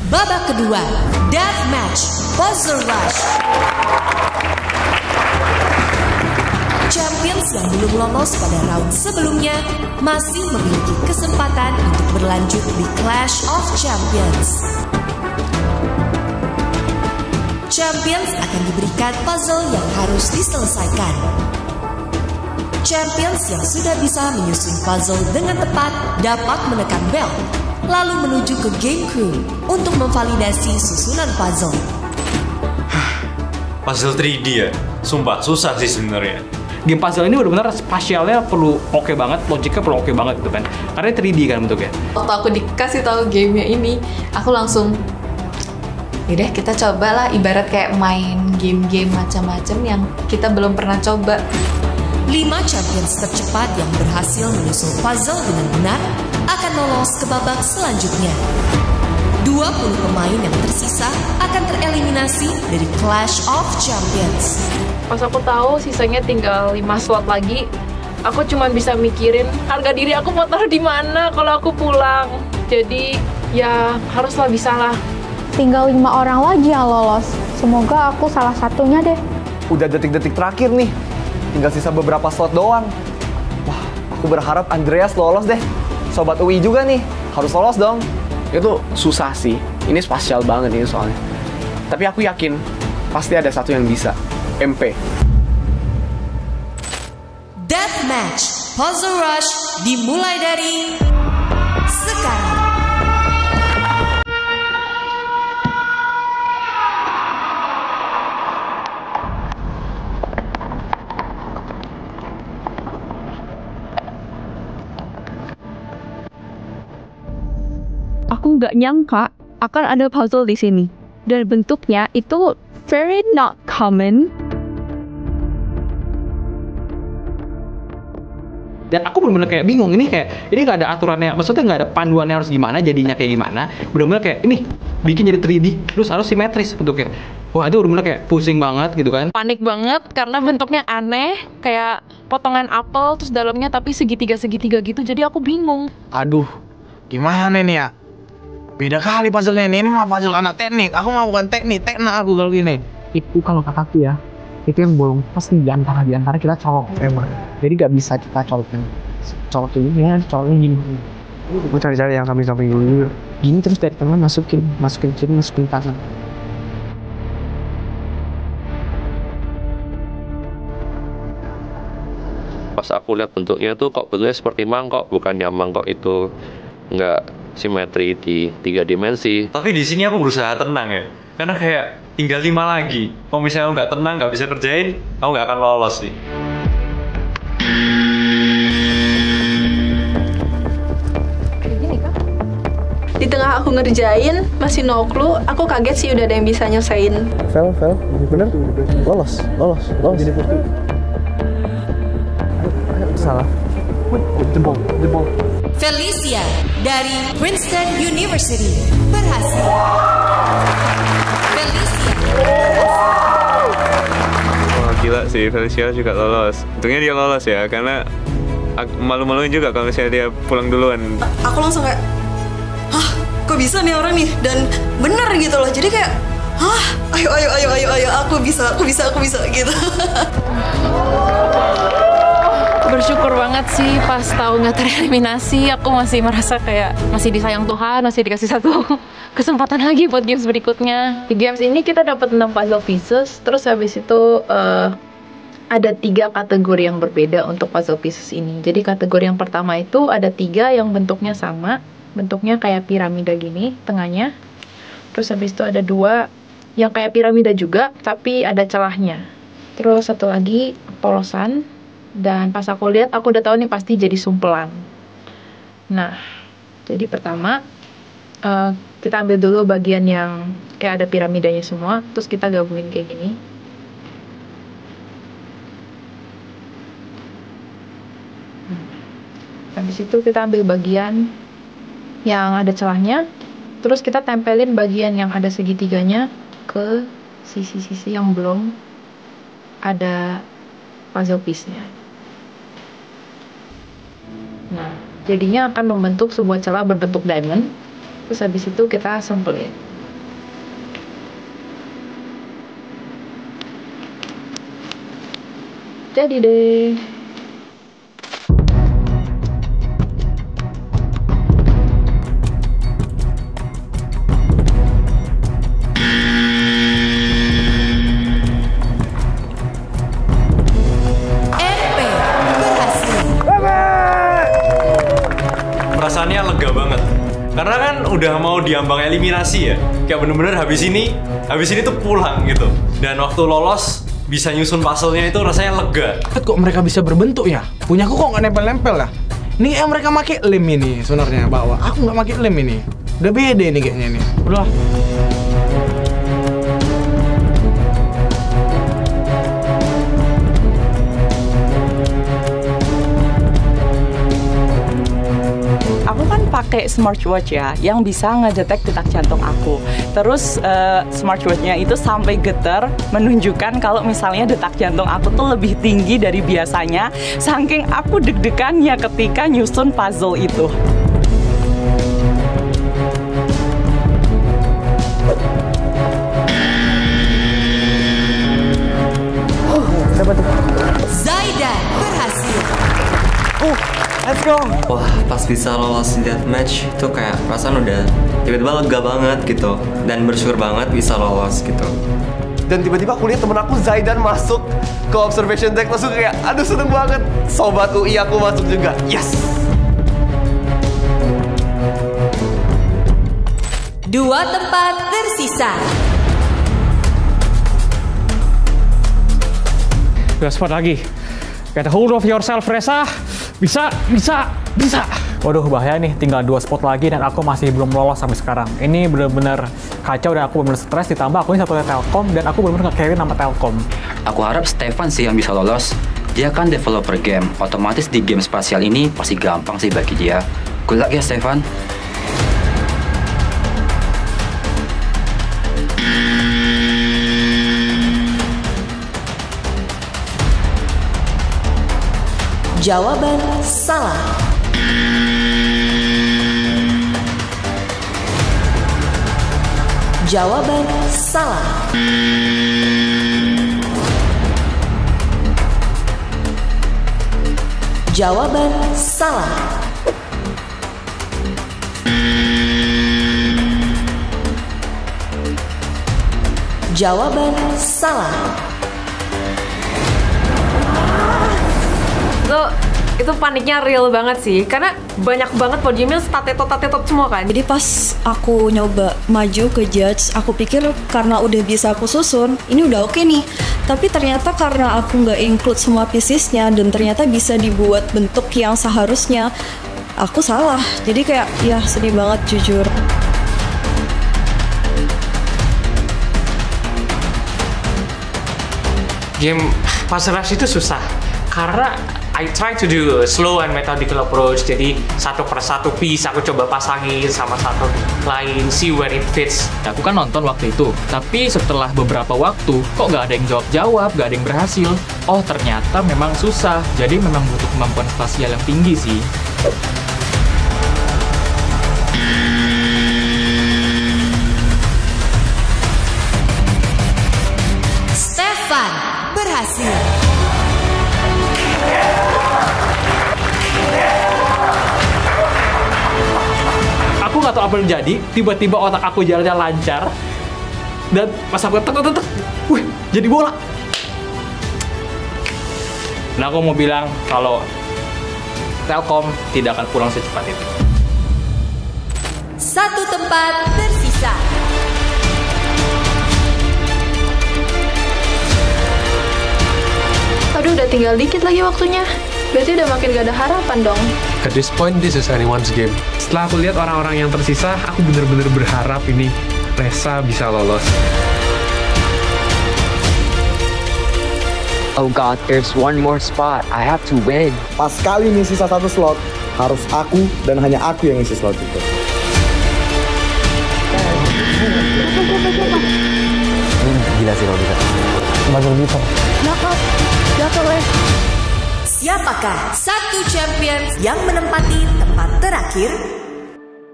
Babak kedua, Deathmatch Puzzle Rush. Champions yang belum lolos pada round sebelumnya masih memiliki kesempatan untuk berlanjut di Clash of Champions. Champions akan diberikan puzzle yang harus diselesaikan. Champions yang sudah bisa menyusun puzzle dengan tepat dapat menekan bell, lalu menuju ke game crew untuk memvalidasi susunan puzzle. Puzzle 3D ya? Sumpah, susah sih sebenarnya. Game puzzle ini benar-benar spasialnya perlu oke banget, logiknya perlu oke banget gitu kan. Karena 3D kan bentuknya. Waktu aku dikasih tahu gamenya ini, aku langsung, yaudah kita cobalah, ibarat kayak main game-game macam-macam yang kita belum pernah coba. 5 champions tercepat yang berhasil menyusun puzzle dengan benar akan lolos ke babak selanjutnya. 20 pemain yang tersisa akan tereliminasi dari Clash of Champions. Pas aku tahu sisanya tinggal 5 slot lagi, aku cuma bisa mikirin harga diri aku mau taruh di mana kalau aku pulang. Jadi ya haruslah bisa lah. Tinggal 5 orang lagi yang lolos. Semoga aku salah satunya deh. Udah detik-detik terakhir nih. Tinggal sisa beberapa slot doang. Wah, aku berharap Andreas lolos deh. Sobat UI juga nih, harus lolos dong. Itu susah sih. Ini spasial banget ini soalnya. Tapi aku yakin pasti ada satu yang bisa. MP. Deathmatch Puzzle Rush dimulai dari sekarang. Aku nggak nyangka akan ada puzzle di sini. Dan bentuknya itu very not common. Dan aku bener-bener kayak bingung, ini nggak ada aturannya, maksudnya nggak ada panduannya harus gimana, jadinya kayak gimana. Bener-bener kayak ini bikin jadi 3D, terus harus simetris bentuknya. Wah, itu bener-bener kayak pusing banget gitu kan. Panik banget karena bentuknya aneh, kayak potongan apel terus dalamnya tapi segitiga-segitiga gitu, jadi aku bingung. Aduh, gimana nih ya? Beda kali puzzle-nya ini mah puzzle anak teknik. Aku mah bukan teknik aku kalau gini. Itu kalau kataku ya, itu yang bolong pasti di antara kita colok emang. Jadi gak bisa kita colokin ini ya, colokin gini. Gue cari-cari yang samping-samping dulu. Gini terus dari tengah masukin sini, masukin kanan. Pas aku lihat bentuknya tuh kok bentuknya seperti mangkok, bukannya mangkok itu nggak simetri di 3 dimensi. Tapi di sini aku berusaha tenang ya, karena kayak tinggal 5 lagi. Kalau misalnya aku nggak tenang, nggak bisa kerjain, aku nggak akan lolos sih. Di tengah aku ngerjain, masih no clue, aku kaget sih udah ada yang bisa nyelesain. Fel, bener? Lolos. Salah. Jempol. Felicia dari Princeton University berhasil. Felicia. Wah, gila sih, Felicia juga lolos. Untungnya dia lolos ya, karena malu-maluin juga kalau misalnya dia pulang duluan. Aku langsung kayak, hah, kok bisa nih orang nih? Dan bener gitu loh, jadi kayak, hah, ayo, aku bisa gitu. Bersyukur banget sih pas tahu nggak tereliminasi, aku masih merasa kayak masih disayang Tuhan, masih dikasih satu kesempatan lagi buat games berikutnya. Di games ini kita dapat 6 puzzle pieces, terus habis itu ada 3 kategori yang berbeda untuk puzzle pieces ini. Jadi kategori yang pertama itu ada 3 yang bentuknya sama, bentuknya kayak piramida gini tengahnya. Terus habis itu ada 2 yang kayak piramida juga, tapi ada celahnya. Terus satu lagi polosan. Dan pas aku lihat, aku udah tahu nih pasti jadi sumpelan. Nah, jadi pertama kita ambil dulu bagian yang kayak ada piramidanya semua, terus kita gabungin kayak gini. Habis itu kita ambil bagian yang ada celahnya, terus kita tempelin bagian yang ada segitiganya ke sisi-sisi yang belum ada puzzle piece-nya. Nah, jadinya akan membentuk sebuah celah berbentuk diamond. Terus habis itu kita sempelin. Jadi deh. Perasaannya lega banget karena kan udah mau diambang eliminasi ya, kayak bener-bener habis ini tuh pulang gitu, dan waktu lolos bisa nyusun puzzle-nya itu rasanya lega. Kok mereka bisa berbentuk ya? Punyaku kok nggak nempel-nempel ya? Ini mereka pakai lem ini sebenarnya bawa. Aku nggak pakai lem ini. Udah beda nih kayaknya nih. Udah. Aku kan pakai smartwatch ya, yang bisa ngedetek detak jantung aku. Terus smartwatch-nya itu sampai getar, menunjukkan kalau misalnya detak jantung aku tuh lebih tinggi dari biasanya, saking aku deg-degannya ketika nyusun puzzle itu. Zaidan berhasil. Let's go. Wah, pas bisa lolos di deathmatch itu kayak perasaan udah tiba-tiba lega banget gitu, dan bersyukur banget bisa lolos gitu. Dan tiba-tiba aku lihat temen aku Zaidan masuk ke observation deck, langsung kayak aduh seneng banget. Sobat UI aku masuk juga. Yes. 2 tempat tersisa. 2 spot lagi. Get a hold of yourself, Reza. Bisa. Waduh, bahaya nih, tinggal 2 spot lagi dan aku masih belum lolos sampai sekarang. Ini bener-bener kacau dan aku bener-bener stres, ditambah aku ini satunya Telkom dan aku bener-bener nge-carry nama Telkom. Aku harap Stefan sih yang bisa lolos. Dia kan developer game, otomatis di game spasial ini pasti gampang sih bagi dia. Good luck ya, Stefan. Jawaban salah. Jawaban salah. Jawaban salah. Jawaban salah. Itu paniknya real banget sih, karena banyak banget podiumnya tatetot semua kan. Jadi pas aku nyoba maju ke judge, aku pikir karena udah bisa aku susun, ini udah oke nih. Tapi ternyata karena aku nggak include semua piecesnya dan ternyata bisa dibuat bentuk yang seharusnya, aku salah. Jadi kayak ya sedih banget jujur. Game puzzle rush itu susah karena I try to do a slow and methodical approach. Jadi satu per satu piece aku coba pasangin sama satu lain, see where it fits. Aku kan nonton waktu itu, tapi setelah beberapa waktu kok nggak ada yang jawab, nggak ada yang berhasil. Oh ternyata memang susah, jadi memang butuh kemampuan spasial yang tinggi sih. Stefan berhasil. Aku nggak tahu apa yang jadi, tiba-tiba otak aku jalannya lancar dan pas aku tek, wih, jadi bola. Nah aku mau bilang kalau Telkom tidak akan pulang secepat itu. 1 tempat tersisa. Aduh, udah tinggal dikit lagi waktunya. Berarti udah makin gak ada harapan dong. At this point, this is anyone's game. Setelah aku lihat orang-orang yang tersisa, aku bener-bener berharap ini Reza bisa lolos. Oh god, there's one more spot. I have to win. Pas kali nih sisa 1 slot, harus aku dan hanya aku yang isi slot itu. Gila sih kalau bisa. Masuk gitu. Jatuh weh. Siapakah 1 champion yang menempati tempat terakhir?